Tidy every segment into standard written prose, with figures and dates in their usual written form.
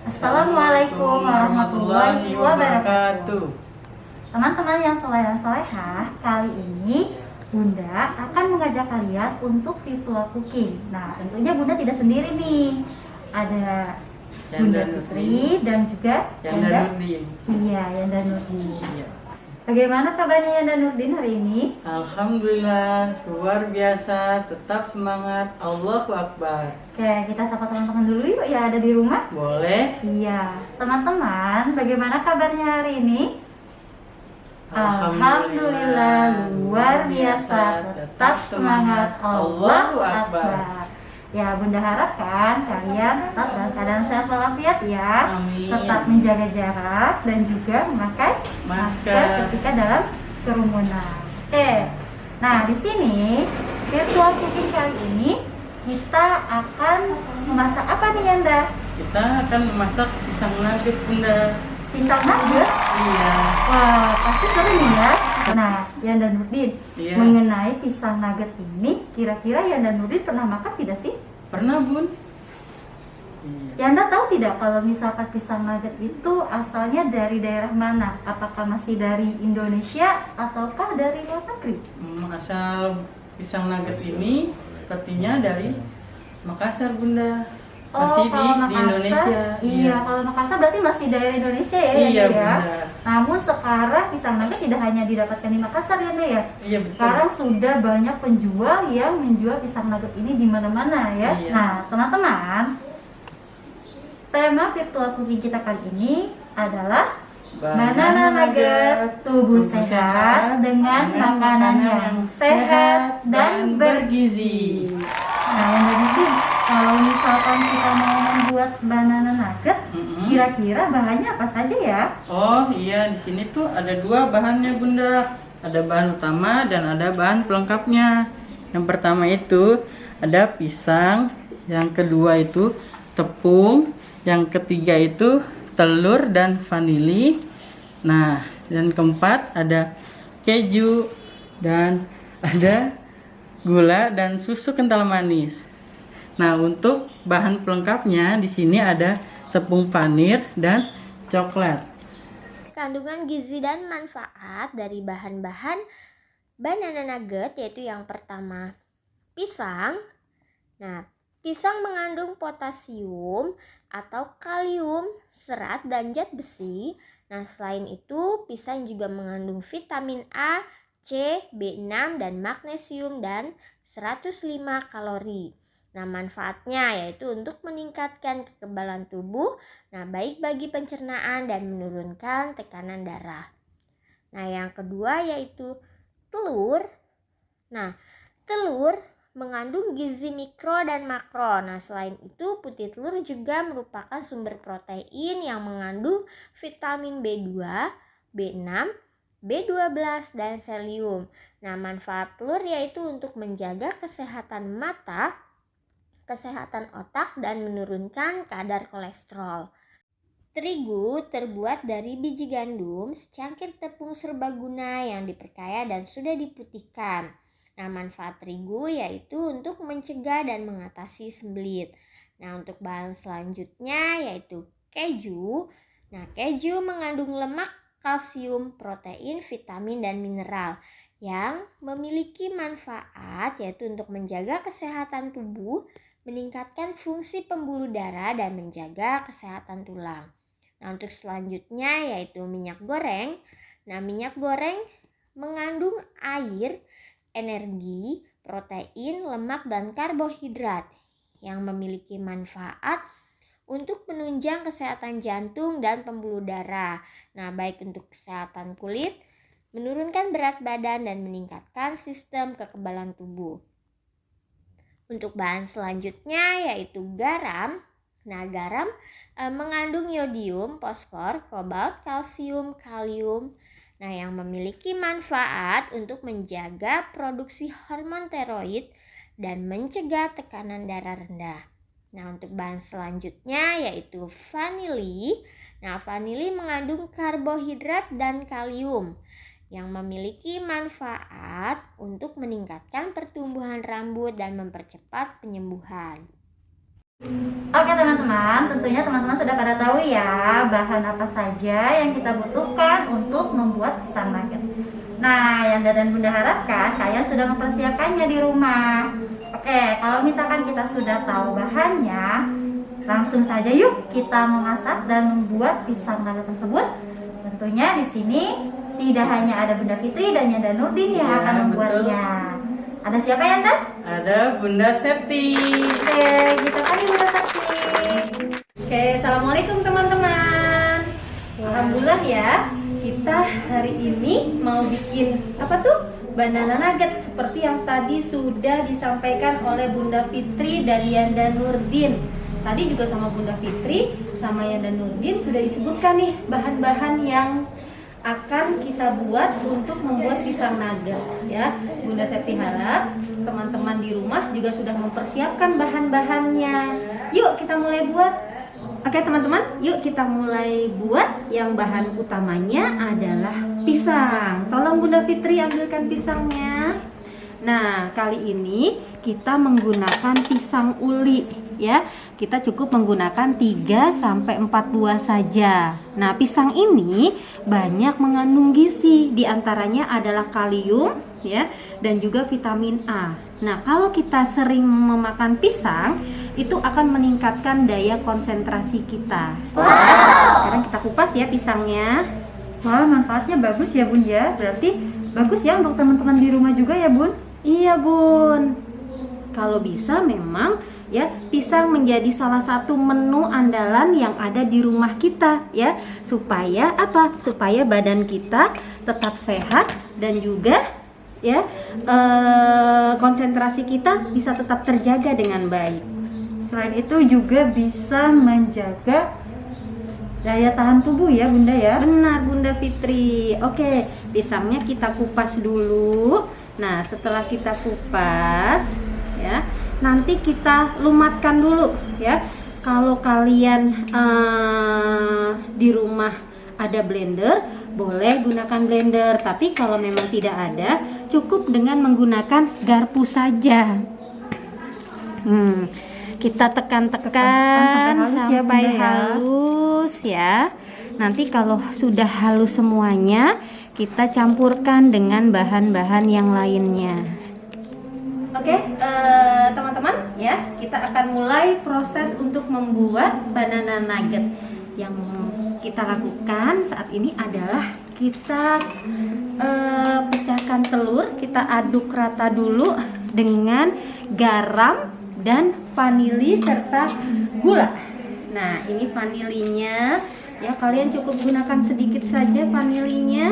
Assalamualaikum warahmatullahi wabarakatuh. Teman-teman yang soleh dan solehah, kali ini Bunda akan mengajak kalian untuk virtual cooking. Nah, tentunya Bunda tidak sendiri nih. Ada Bunda Fitri dan juga Yanda Nurdin. Iya, Yanda Nurdin. Iya. Bagaimana kabarnya Yanda Nurdin hari ini? Alhamdulillah, luar biasa, tetap semangat, Allahu Akbar. Oke, kita sapa teman-teman dulu yuk ya, ada di rumah. Boleh? Iya, teman-teman, bagaimana kabarnya hari ini? Alhamdulillah, luar biasa, tetap semangat, Allahu Akbar. Ya, Bunda harapkan kalian tetap dalam keadaan sehat walafiat ya. Amin. Tetap menjaga jarak dan juga memakai masker ketika dalam kerumunan. Oke. Nah, di sini virtual cooking kali ini kita akan memasak apa nih, Yanda? Kita akan memasak pisang nugget, Bunda. Pisang nugget? Iya. Wah, pasti seru nih ya. Nah, Yanda Nurdin, Iya. mengenai pisang nugget ini, kira-kira Yanda Nurdin pernah makan tidak sih? Pernah, Bun? Iya. Yanda tahu tidak kalau misalkan pisang nugget itu asalnya dari daerah mana? Apakah masih dari Indonesia ataukah dari luar negeri? Asal pisang nugget ini sepertinya dari Makassar, Bunda. Masih kalau di Indonesia. Iya, kalau Makassar berarti masih daerah Indonesia ya, Iya, Yanda ya. Bunda. Namun sekarang pisang nugget tidak hanya didapatkan di Makassar, Yanda ya. Iya, betul. Sekarang sudah banyak penjual yang menjual pisang nugget ini di mana-mana ya. Iya. Nah, teman-teman, tema virtual cooking kita kali ini adalah banana nugget, tubuh sehat dengan makanan yang sehat dan bergizi. Nah, yang bergizi, kalau misalkan kita mau membuat banana nugget, kira-kira bahannya apa saja ya? Oh iya, di sini tuh ada dua bahannya, Bunda. Ada bahan utama dan ada bahan pelengkapnya. Yang pertama itu ada pisang, yang kedua itu tepung, yang ketiga itu telur dan vanili. Nah, dan keempat ada keju dan ada gula dan susu kental manis. Nah, untuk bahan pelengkapnya di sini ada tepung panir dan coklat. Kandungan gizi dan manfaat dari bahan-bahan banana nugget yaitu yang pertama pisang. Nah, pisang mengandung potasium atau kalium, serat dan zat besi. Nah, selain itu pisang juga mengandung vitamin A, C, B6 dan magnesium dan 105 kalori. Nah, manfaatnya yaitu untuk meningkatkan kekebalan tubuh, nah baik bagi pencernaan dan menurunkan tekanan darah. Nah, yang kedua yaitu telur. Nah, telur mengandung gizi mikro dan makro. Nah, selain itu putih telur juga merupakan sumber protein yang mengandung vitamin B2, B6, B12 dan selium. Nah, manfaat telur yaitu untuk menjaga kesehatan mata, kesehatan otak dan menurunkan kadar kolesterol. Terigu terbuat dari biji gandum, secangkir tepung serbaguna yang diperkaya dan sudah diputihkan. Nah, manfaat terigu yaitu untuk mencegah dan mengatasi sembelit. Nah, untuk bahan selanjutnya yaitu keju. Nah, keju mengandung lemak, kalsium, protein, vitamin dan mineral yang memiliki manfaat yaitu untuk menjaga kesehatan tubuh, meningkatkan fungsi pembuluh darah dan menjaga kesehatan tulang. Nah, untuk selanjutnya yaitu minyak goreng. Nah, minyak goreng mengandung air, energi, protein, lemak dan karbohidrat yang memiliki manfaat untuk menunjang kesehatan jantung dan pembuluh darah. Nah, baik untuk kesehatan kulit, menurunkan berat badan dan meningkatkan sistem kekebalan tubuh. Untuk bahan selanjutnya yaitu garam. Nah, garam mengandung yodium, fosfor, kobalt, kalsium, kalium. Nah, yang memiliki manfaat untuk menjaga produksi hormon tiroid dan mencegah tekanan darah rendah. Nah, untuk bahan selanjutnya yaitu vanili. Nah, vanili mengandung karbohidrat dan kalium yang memiliki manfaat untuk meningkatkan pertumbuhan rambut dan mempercepat penyembuhan. Oke teman-teman, tentunya teman-teman sudah pada tahu ya bahan apa saja yang kita butuhkan untuk membuat pisang nugget. Nah, yang dan Bunda harapkan kalian sudah mempersiapkannya di rumah. Oke, kalau misalkan kita sudah tahu bahannya, langsung saja yuk kita memasak dan membuat pisang nugget tersebut. Tentunya di sini tidak hanya ada Bunda Fitri dan Yanda Nurdin yang Ya, akan membuatnya. Ada siapa Yanda? Ada Bunda Septi. Oke, kita panggil Bunda Septi. Oke, assalamualaikum teman-teman. Alhamdulillah ya, kita hari ini mau bikin apa tuh? Banana nugget seperti yang tadi sudah disampaikan oleh Bunda Fitri dan Yanda Nurdin. Tadi juga sama Bunda Fitri sama Yanda Nurdin sudah disebutkan nih bahan-bahan yang akan kita buat untuk membuat pisang nugget ya. Bunda Septi harap teman-teman di rumah juga sudah mempersiapkan bahan-bahannya. Yuk kita mulai buat. Oke teman-teman, yuk kita mulai buat. Yang bahan utamanya adalah pisang. Tolong Bunda Fitri ambilkan pisangnya. Nah, kali ini kita menggunakan pisang uli ya. Kita cukup menggunakan 3 sampai 4 buah saja. Nah, pisang ini banyak mengandung gizi, di antaranya adalah kalium ya dan juga vitamin A. Nah, kalau kita sering memakan pisang, itu akan meningkatkan daya konsentrasi kita. Sekarang kita kupas ya pisangnya. Wah, manfaatnya bagus ya Bun ya. Berarti bagus ya untuk teman-teman di rumah juga ya Bun. Iya Bun, kalau bisa memang ya pisang menjadi salah satu menu andalan yang ada di rumah kita ya, supaya apa? Supaya badan kita tetap sehat dan juga ya konsentrasi kita bisa tetap terjaga dengan baik. Selain itu juga bisa menjaga daya tahan tubuh ya Bunda ya. Benar Bunda Fitri. Oke, pisangnya kita kupas dulu. Nah, setelah kita kupas ya, nanti kita lumatkan dulu ya. Kalau kalian di rumah ada blender, boleh gunakan blender. Tapi kalau memang tidak ada, cukup dengan menggunakan garpu saja. Kita tekan-tekan sampai halus ya. Nanti kalau sudah halus semuanya, kita campurkan dengan bahan-bahan yang lainnya. Oke, teman-teman ya, kita akan mulai proses untuk membuat banana nugget. Yang kita lakukan saat ini adalah kita pecahkan telur, kita aduk rata dulu dengan garam dan vanili serta gula. Nah, ini vanilinya ya, kalian cukup gunakan sedikit saja vanilinya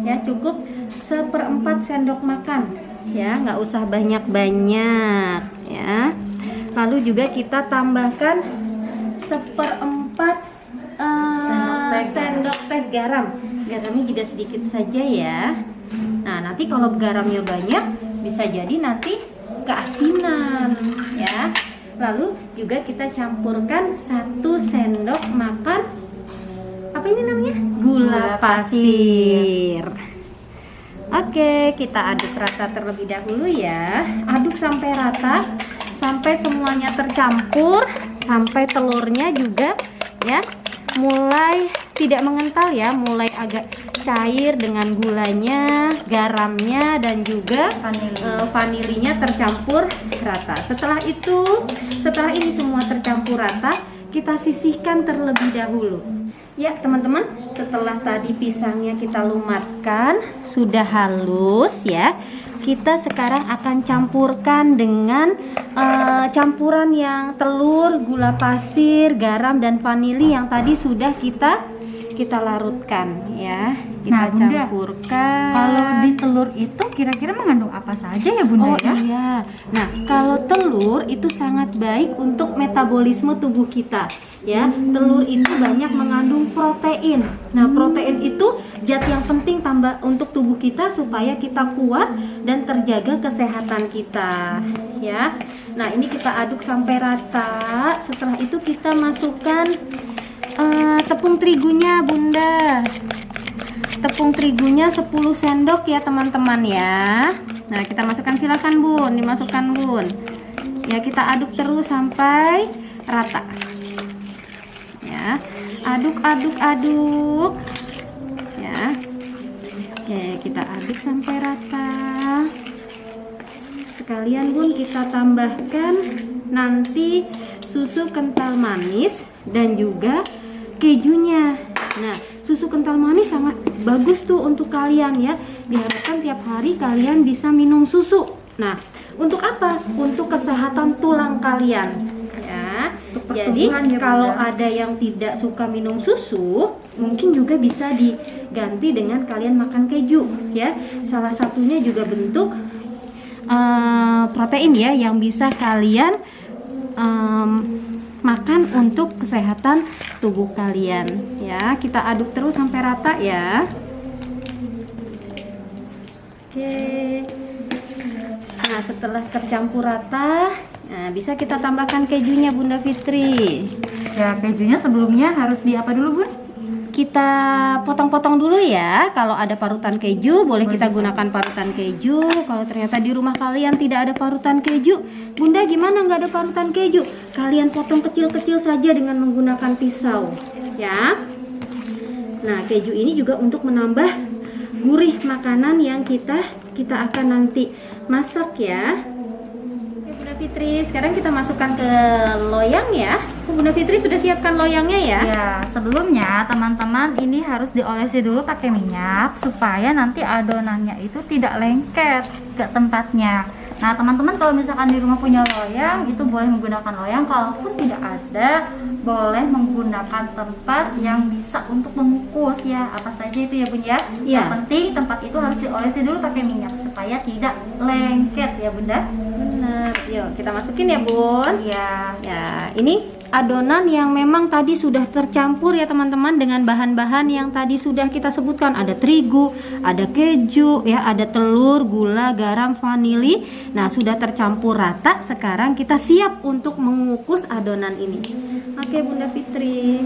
ya, cukup 1/4 sendok makan ya, nggak usah banyak-banyak ya. Lalu juga kita tambahkan 1/4 sendok teh garam. Garamnya juga sedikit saja ya. Nah, nanti kalau garamnya banyak bisa jadi nanti keasinan ya. Lalu juga kita campurkan 1 sendok makan apa ini namanya? Gula pasir. Oke, kita aduk rata terlebih dahulu ya. Aduk sampai rata, sampai semuanya tercampur, sampai telurnya juga ya mulai tidak mengental ya, mulai agak cair dengan gulanya, garamnya dan juga vanilinya tercampur rata. Setelah ini semua tercampur rata, kita sisihkan terlebih dahulu. Ya teman-teman, setelah tadi pisangnya kita lumatkan sudah halus ya, kita sekarang akan campurkan dengan campuran yang telur, gula pasir, garam dan vanili yang tadi sudah kita larutkan ya. Kita campurkan. Kalau di telur itu kira-kira mengandung apa saja ya Bunda ya? Iya. Nah, kalau telur itu sangat baik untuk metabolisme tubuh kita. Ya, telur itu banyak mengandung protein. Nah, protein itu zat yang penting tambah untuk tubuh kita supaya kita kuat dan terjaga kesehatan kita. Ya. Nah, ini kita aduk sampai rata. Setelah itu kita masukkan tepung terigunya Bunda. Tepung terigunya 10 sendok ya teman-teman ya. Nah, kita masukkan, silakan Bun, dimasukkan Bun. Ya, kita aduk terus sampai rata. Ya, aduk. Ya. Oke, kita aduk sampai rata. Sekalian Bun, kita tambahkan nanti susu kental manis dan juga kejunya. Nah, susu kental manis sangat bagus tuh untuk kalian ya. Diharapkan tiap hari kalian bisa minum susu. Nah, untuk apa? Untuk kesehatan tulang kalian ya. Jadi kalau ada yang tidak suka minum susu, mungkin juga bisa diganti dengan kalian makan keju ya. Salah satunya juga bentuk protein ya yang bisa kalian makan untuk kesehatan tubuh kalian ya. Kita aduk terus sampai rata ya. Oke. Nah, setelah tercampur rata, nah bisa kita tambahkan kejunya Bunda Fitri. Ya, kejunya sebelumnya harus di apa dulu Bun? Kita potong-potong dulu ya. Kalau ada parutan keju, boleh kita gunakan parutan keju. Kalau ternyata di rumah kalian tidak ada parutan keju, Bunda gimana nggak ada parutan keju? Kalian potong kecil-kecil saja dengan menggunakan pisau ya. Nah, keju ini juga untuk menambah gurih makanan yang kita akan nanti masak ya. Bunda Fitri, sekarang kita masukkan ke loyang ya. Bunda Fitri sudah siapkan loyangnya ya? Ya, sebelumnya teman-teman ini harus diolesi dulu pakai minyak supaya nanti adonannya itu tidak lengket ke tempatnya. Nah, teman-teman kalau misalkan di rumah punya loyang, itu boleh menggunakan loyang. Kalaupun tidak ada, boleh menggunakan tempat yang bisa untuk mengukus ya. Apa saja itu ya Bun ya? Iya. Yang penting tempat itu harus diolesi dulu pakai minyak supaya tidak lengket ya Bunda. Benar. Yuk, kita masukin ya Bun. Iya. Ya, ini adonan yang memang tadi sudah tercampur ya teman-teman dengan bahan-bahan yang tadi sudah kita sebutkan. Ada terigu, ada keju ya, ada telur, gula, garam, vanili. Nah, sudah tercampur rata. Sekarang kita siap untuk mengukus adonan ini. Oke Bunda Fitri.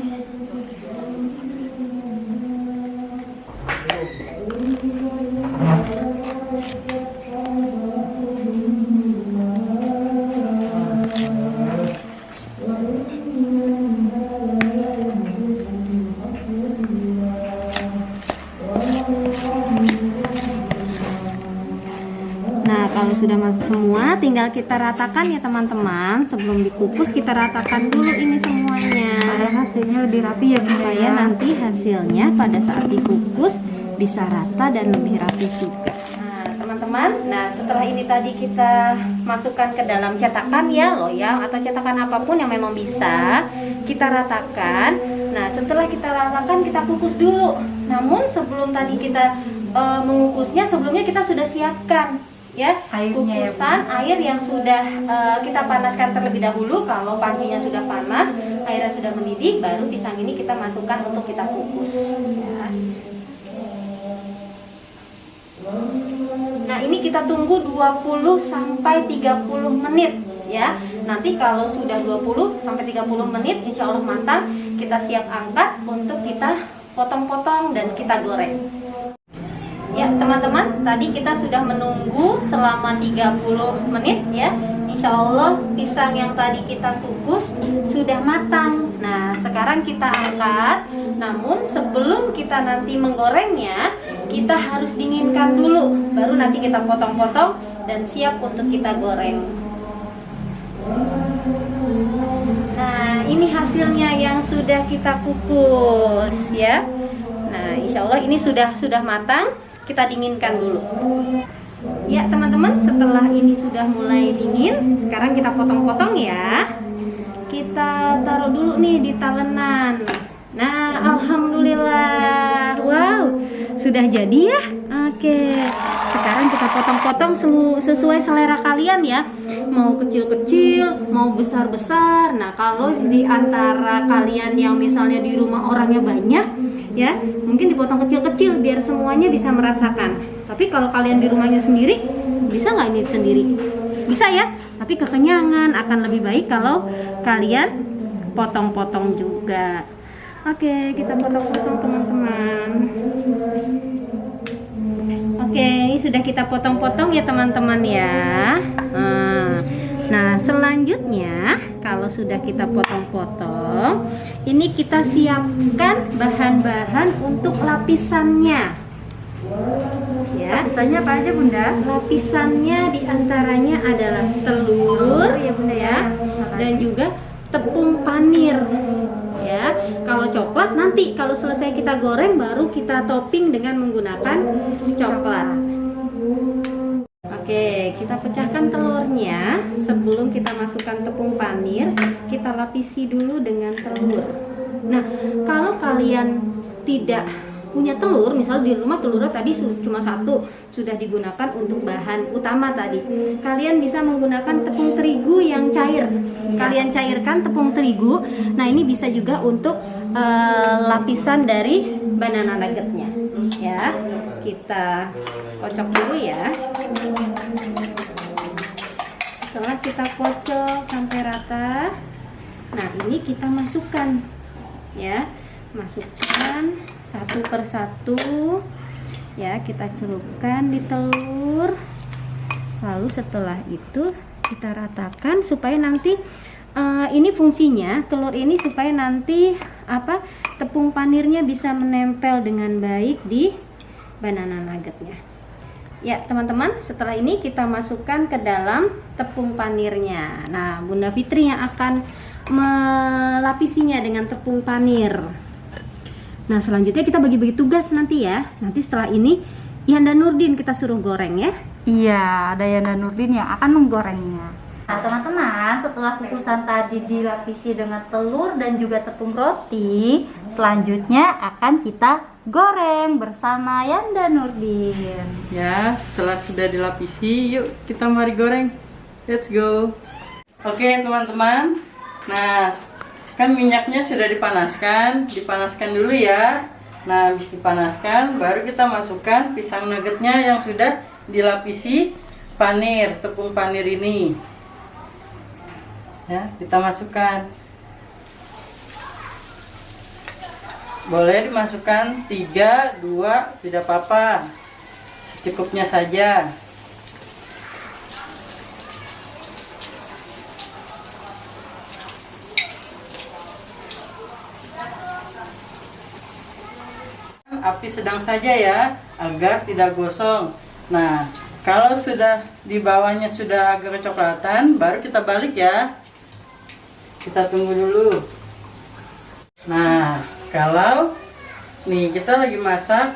Nah, kalau sudah masuk semua, tinggal kita ratakan ya teman-teman. Sebelum dikukus, kita ratakan dulu ini semuanya. Supaya hasilnya lebih rapi ya Bunda. Supaya nanti hasilnya pada saat dikukus bisa rata dan lebih rapi juga. Nah, teman-teman, setelah ini tadi kita masukkan ke dalam cetakan ya, loyang atau cetakan apapun yang memang bisa, kita ratakan. Nah, setelah kita ratakan, kita kukus dulu. Namun sebelum tadi kita mengukusnya, sebelumnya kita sudah siapkan ya Airnya ya, kukusan air yang sudah kita panaskan terlebih dahulu. Kalau pancinya sudah panas, airnya sudah mendidih, baru pisang ini kita masukkan untuk kita kukus ya. Nah, ini kita tunggu 20 sampai 30 menit ya. Nanti kalau sudah 20 sampai 30 menit insya Allah matang, kita siap angkat untuk kita potong-potong dan kita goreng. Ya teman-teman, tadi kita sudah menunggu selama 30 menit ya. Insya Allah pisang yang tadi kita kukus sudah matang. Nah, sekarang kita angkat. Namun sebelum kita nanti menggorengnya, kita harus dinginkan dulu. Baru nanti kita potong-potong dan siap untuk kita goreng. Nah, ini hasilnya yang sudah kita kukus ya. Nah, insya Allah ini sudah matang. Kita dinginkan dulu. Ya teman-teman, setelah ini sudah mulai dingin, sekarang kita potong-potong ya. Kita taruh dulu nih di talenan. Nah, alhamdulillah, wow, sudah jadi ya. Oke, sekarang kita potong-potong sesuai selera kalian ya. Mau kecil-kecil, mau besar-besar. Nah, kalau di antara kalian yang misalnya di rumah orangnya banyak ya, mungkin dipotong kecil-kecil biar semuanya bisa merasakan. Tapi kalau kalian di rumahnya sendiri, bisa nggak ini sendiri? Bisa ya, tapi kekenyangan. Akan lebih baik kalau kalian potong-potong juga. Oke, kita potong-potong teman-teman. Oke, ini sudah kita potong-potong ya teman-teman ya. Nah, selanjutnya kalau sudah kita potong-potong, ini kita siapkan bahan-bahan untuk lapisannya. Ya, Lapisannya apa aja Bunda? lapisannya diantaranya adalah telur, Ya Bunda ya. dan juga tepung panir. Ya, kalau coklat nanti kalau selesai kita goreng baru kita topping dengan menggunakan coklat. Oke, kita pecahkan telurnya. Sebelum kita masukkan tepung panir, kita lapisi dulu dengan telur. Nah, kalau kalian tidak punya telur, misal di rumah telurnya tadi cuma satu, sudah digunakan untuk bahan utama tadi, kalian bisa menggunakan tepung terigu yang cair. Kalian cairkan tepung terigu. Nah, ini bisa juga untuk lapisan dari banana nuggetnya. Ya, kita kocok dulu ya. Setelah kita kocok sampai rata, nah ini kita masukkan ya, masukkan satu persatu ya, kita celupkan di telur. Lalu setelah itu kita ratakan supaya nanti ini fungsinya telur ini supaya nanti tepung panirnya bisa menempel dengan baik di banana nuggetnya. Ya teman-teman, setelah ini kita masukkan ke dalam tepung panirnya. Nah, Bunda Fitri yang akan melapisinya dengan tepung panir. Nah, selanjutnya kita bagi-bagi tugas nanti ya. Nanti setelah ini Ian dan Nurdin kita suruh goreng ya. Iya, ada Yana Nurdin yang akan menggorengnya. Nah teman-teman, setelah kukusan tadi dilapisi dengan telur dan juga tepung roti, selanjutnya akan kita goreng bersama Yanda Nurdin. Ya, setelah sudah dilapisi, yuk kita mari goreng. Let's go. Oke teman-teman. Nah, kan minyaknya sudah dipanaskan dulu ya. Nah, habis dipanaskan baru kita masukkan pisang nuggetnya yang sudah dilapisi panir, tepung panir ini. Ya, kita masukkan. Boleh dimasukkan 3, 2, tidak apa-apa. Secukupnya saja. Api sedang saja ya, agar tidak gosong. Nah, kalau sudah di bawahnya sudah agak kecoklatan, baru kita balik ya. Kita tunggu dulu. Nah, kalau nih kita lagi masak,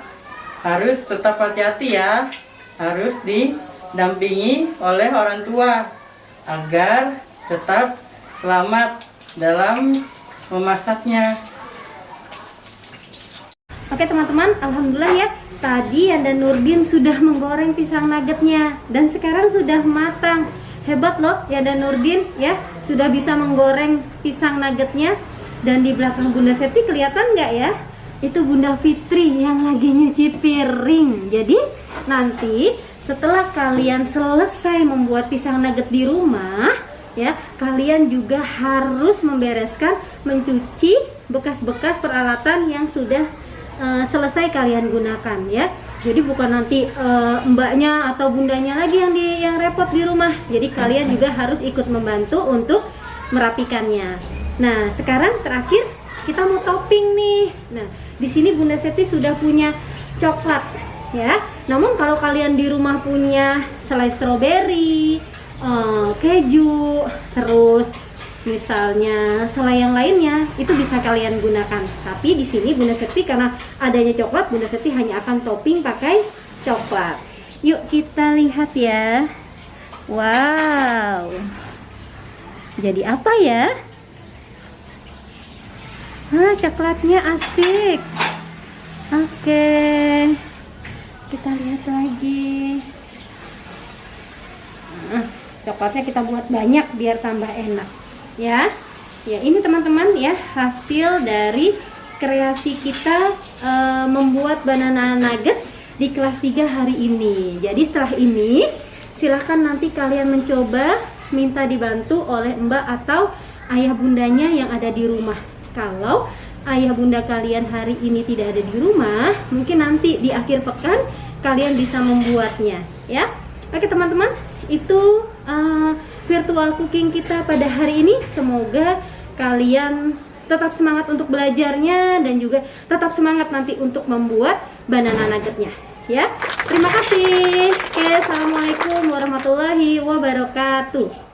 harus tetap hati-hati ya. Harus didampingi oleh orang tua agar tetap selamat dalam memasaknya. Oke teman-teman, alhamdulillah ya. Tadi Yanda Nurdin sudah menggoreng pisang nuggetnya dan sekarang sudah matang. Hebat loh Yanda Nurdin ya, sudah bisa menggoreng pisang nuggetnya. Dan di belakang Bunda Septi kelihatan nggak ya? Itu Bunda Fitri yang lagi nyuci piring. Jadi nanti setelah kalian selesai membuat pisang nugget di rumah ya, kalian juga harus membereskan, mencuci bekas-bekas peralatan yang sudah selesai kalian gunakan ya. Jadi bukan nanti mbaknya atau bundanya lagi yang repot di rumah. Jadi kalian juga harus ikut membantu untuk merapikannya. Nah, sekarang terakhir kita mau topping nih. Nah, di sini Bunda Septi sudah punya coklat ya. Namun kalau kalian di rumah punya selai stroberi, keju, terus misalnya selai yang lainnya, itu bisa kalian gunakan. Tapi di sini Bunda Septi karena adanya coklat, Bunda Septi hanya akan topping pakai coklat. Yuk kita lihat ya. Wow. Jadi apa ya? Coklatnya asik. Oke. Kita lihat lagi. Coklatnya kita buat banyak biar tambah enak. Ya ini teman-teman ya, hasil dari kreasi kita membuat banana nugget di kelas 3 hari ini. Jadi setelah ini silahkan nanti kalian mencoba, minta dibantu oleh mbak atau ayah bundanya yang ada di rumah. Kalau ayah bunda kalian hari ini tidak ada di rumah, mungkin nanti di akhir pekan kalian bisa membuatnya ya. Oke teman-teman, itu virtual cooking kita pada hari ini. Semoga kalian tetap semangat untuk belajarnya dan juga tetap semangat nanti untuk membuat banana nuggetnya ya. Terima kasih. Oke, assalamualaikum warahmatullahi wabarakatuh.